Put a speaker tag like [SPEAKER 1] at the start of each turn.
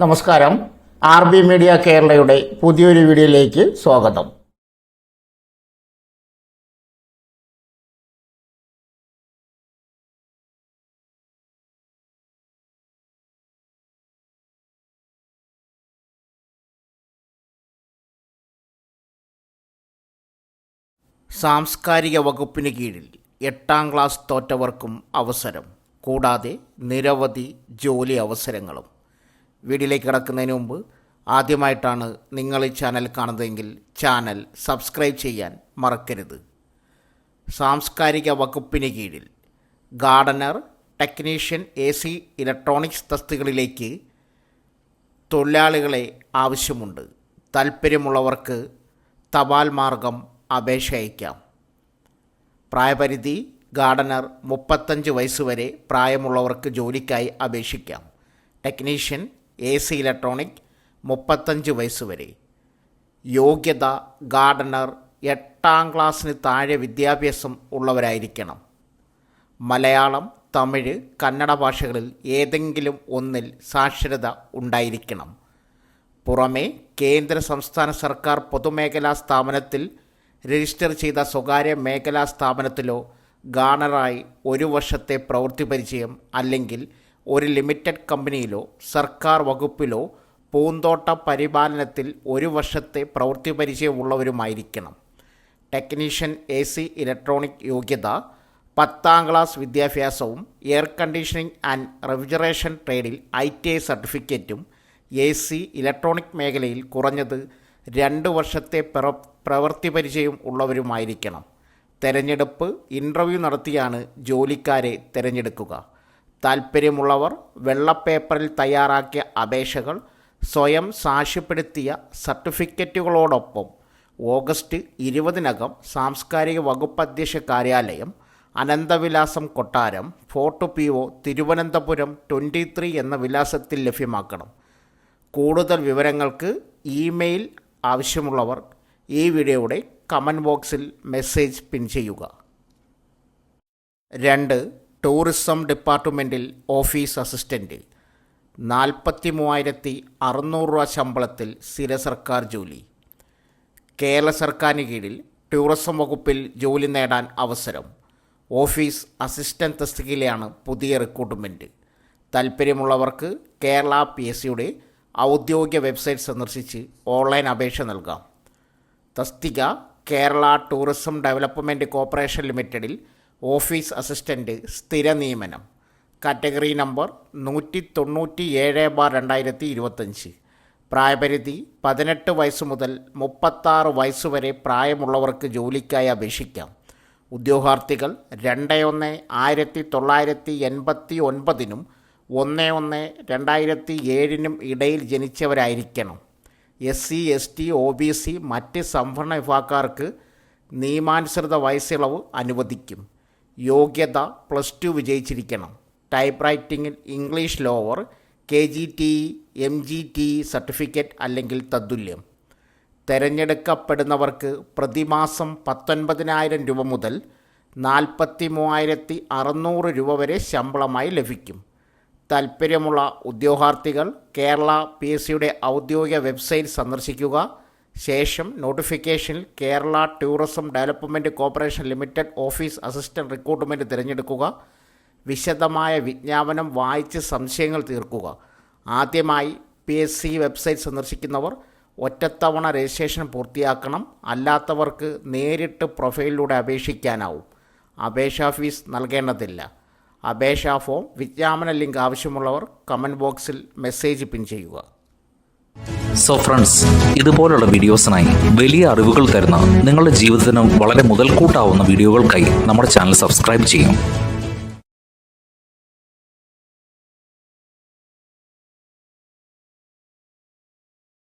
[SPEAKER 1] നമസ്കാരം. RB media കേരളയുടെ പുതിയൊരു വീഡിയോയിലേക്ക് സ്വാഗതം. സാംസ്കാരിക വകുപ്പിന് കീഴിൽ 8ാം ക്ലാസ് തോറ്റവർക്കും അവസരം, കൂടാതെ നിരവധി ജോലി അവസരങ്ങളും. വീഡിയോയിലേക്ക് കിടക്കുന്നതിന് മുമ്പ് ആദ്യമായിട്ടാണ് നിങ്ങൾ ഈ ചാനൽ കാണുന്നതെങ്കിൽ ചാനൽ സബ്സ്ക്രൈബ് ചെയ്യാൻ മറക്കരുത്. സാംസ്കാരിക വകുപ്പിന് കീഴിൽ ഗാർഡനർ, ടെക്നീഷ്യൻ, AC, ഇലക്ട്രോണിക്സ് തസ്തികകളിലേക്ക് തൊഴിലാളികളെ ആവശ്യമുണ്ട്. താൽപ്പര്യമുള്ളവർക്ക് തപാൽ മാർഗം അപേക്ഷ അയക്കാം. പ്രായപരിധി: ഗാർഡനർ 35 വയസ്സ് വരെ പ്രായമുള്ളവർക്ക് ജോലിക്കായി അപേക്ഷിക്കാം. ടെക്നീഷ്യൻ, AC, ഇലക്ട്രോണിക് 35 വയസ്സ് വരെ. യോഗ്യത: ഗാർഡനർ 8ാം ക്ലാസ്സിന് താഴെ വിദ്യാഭ്യാസം ഉള്ളവരായിരിക്കണം. മലയാളം, തമിഴ്, കന്നഡ ഭാഷകളിൽ ഏതെങ്കിലും ഒന്നിൽ സാക്ഷരത ഉണ്ടായിരിക്കണം. പുറമെ കേന്ദ്ര സംസ്ഥാന സർക്കാർ പൊതുമേഖലാ സ്ഥാപനത്തിൽ രജിസ്റ്റർ ചെയ്ത സ്വകാര്യ മേഖലാ സ്ഥാപനത്തിലോ ഗാർഡനറായി 1 വർഷത്തെ പ്രവൃത്തി പരിചയം അല്ലെങ്കിൽ ഒരു ലിമിറ്റഡ് കമ്പനിയിലോ സർക്കാർ വകുപ്പിലോ പൂന്തോട്ട പരിപാലനത്തിൽ 1 വർഷത്തെ പ്രവൃത്തി പരിചയമുള്ളവരുമായിരിക്കണം. ടെക്നീഷ്യൻ, AC, ഇലക്ട്രോണിക് യോഗ്യത: 10ാം ക്ലാസ് വിദ്യാഭ്യാസവും എയർ കണ്ടീഷനിങ് ആൻഡ് റെഫ്രിജറേഷൻ ട്രേഡിൽ ITI സർട്ടിഫിക്കറ്റും AC, ഇലക്ട്രോണിക് മേഖലയിൽ കുറഞ്ഞത് 2 വർഷത്തെ പ്രവൃത്തി പരിചയം ഉള്ളവരുമായിരിക്കണം. തെരഞ്ഞെടുപ്പ് ഇൻ്റർവ്യൂ നടത്തിയാണ് ജോലിക്കാരെ തിരഞ്ഞെടുക്കുക. താൽപ്പര്യമുള്ളവർ വെള്ളപ്പേപ്പറിൽ തയ്യാറാക്കിയ അപേക്ഷകൾ സ്വയം സാക്ഷ്യപ്പെടുത്തിയ സർട്ടിഫിക്കറ്റുകളോടൊപ്പം ഓഗസ്റ്റ് 20-നകം സാംസ്കാരിക വകുപ്പ് അധ്യക്ഷ കാര്യാലയം, അനന്തവിലാസം കൊട്ടാരം, ഫോർട്ട് PO, തിരുവനന്തപുരം 23 എന്ന വിലാസത്തിൽ ലഭ്യമാക്കണം. കൂടുതൽ വിവരങ്ങൾക്ക് ഇമെയിൽ ആവശ്യമുള്ളവർ ഈ വീഡിയോയുടെ കമൻറ്റ് ബോക്സിൽ മെസ്സേജ് പിൻ ചെയ്യുക. 2. ടൂറിസം ഡിപ്പാർട്ട്മെൻറ്റിൽ ഓഫീസ് അസിസ്റ്റൻറ്റ്. 43,600 രൂപ ശമ്പളത്തിൽ സ്ഥിര സർക്കാർ ജോലി. കേരള സർക്കാരിന് കീഴിൽ ടൂറിസം വകുപ്പിൽ ജോലി നേടാൻ അവസരം. ഓഫീസ് അസിസ്റ്റൻ്റ് തസ്തികയിലാണ് പുതിയ റിക്രൂട്ട്മെൻറ്റ്. താൽപ്പര്യമുള്ളവർക്ക് കേരള PSCയുടെ ഔദ്യോഗിക വെബ്സൈറ്റ് സന്ദർശിച്ച് ഓൺലൈൻ അപേക്ഷ നൽകാം. തസ്തിക: കേരള ടൂറിസം ഡെവലപ്മെൻറ്റ് കോർപ്പറേഷൻ ലിമിറ്റഡിൽ ഓഫീസ് അസിസ്റ്റൻ്റ് സ്ഥിര നിയമനം. Category number 197/2025. പ്രായപരിധി 18 വയസ്സ് മുതൽ 36 വയസ്സ് വരെ പ്രായമുള്ളവർക്ക് ജോലിക്കായി അപേക്ഷിക്കാം. ഉദ്യോഗാർത്ഥികൾ 2/1/1989 1/1/2007 ഇടയിൽ ജനിച്ചവരായിരിക്കണം. SC, ST, OBC, മറ്റ് സംവരണ വിഭാഗക്കാർക്ക് നിയമാനുസൃത വയസ്സിളവ് അനുവദിക്കും. യോഗ്യത: +2 വിജയിച്ചിരിക്കണം. ടൈപ്പ് റൈറ്റിംഗിൽ English lower, KGTE, MGTE certificate അല്ലെങ്കിൽ തത്തുല്യം. തിരഞ്ഞെടുക്കപ്പെടുന്നവർക്ക് പ്രതിമാസം 19,000 രൂപ മുതൽ 43,600 രൂപ വരെ ശമ്പളമായി ലഭിക്കും. താൽപ്പര്യമുള്ള ഉദ്യോഗാർത്ഥികൾ കേരള PSCയുടെ ഔദ്യോഗിക വെബ്സൈറ്റ് സന്ദർശിക്കുക. ശേഷം നോട്ടിഫിക്കേഷനിൽ Kerala tourism development corporation limited office assistant recruitment തിരഞ്ഞെടുക്കുക. വിശദമായ വിജ്ഞാപനം വായിച്ച് സംശയങ്ങൾ തീർക്കുക. ആദ്യമായി PSC വെബ്സൈറ്റ് സന്ദർശിക്കുന്നവർ ഒറ്റത്തവണ രജിസ്ട്രേഷൻ പൂർത്തിയാക്കണം. അല്ലാത്തവർക്ക് നേരിട്ട് പ്രൊഫൈലിലൂടെ അപേക്ഷിക്കാനാവും. അപേക്ഷാ ഫീസ് നൽകേണ്ടതില്ല. അപേക്ഷാ ഫോം, വിജ്ഞാപന ലിങ്ക് ആവശ്യമുള്ളവർ കമൻറ്റ് ബോക്സിൽ മെസ്സേജ് പിൻ ചെയ്യുക.
[SPEAKER 2] സോ ഫ്രണ്ട്സ്, ഇതുപോലുള്ള വീഡിയോസിനായി വലിയ അറിവുകൾ തരുന്ന നിങ്ങളുടെ ജീവിതത്തിന് വളരെ മുതൽക്കൂട്ടാവുന്ന വീഡിയോകൾക്കായി നമ്മുടെ ചാനൽ സബ്സ്ക്രൈബ് ചെയ്യും.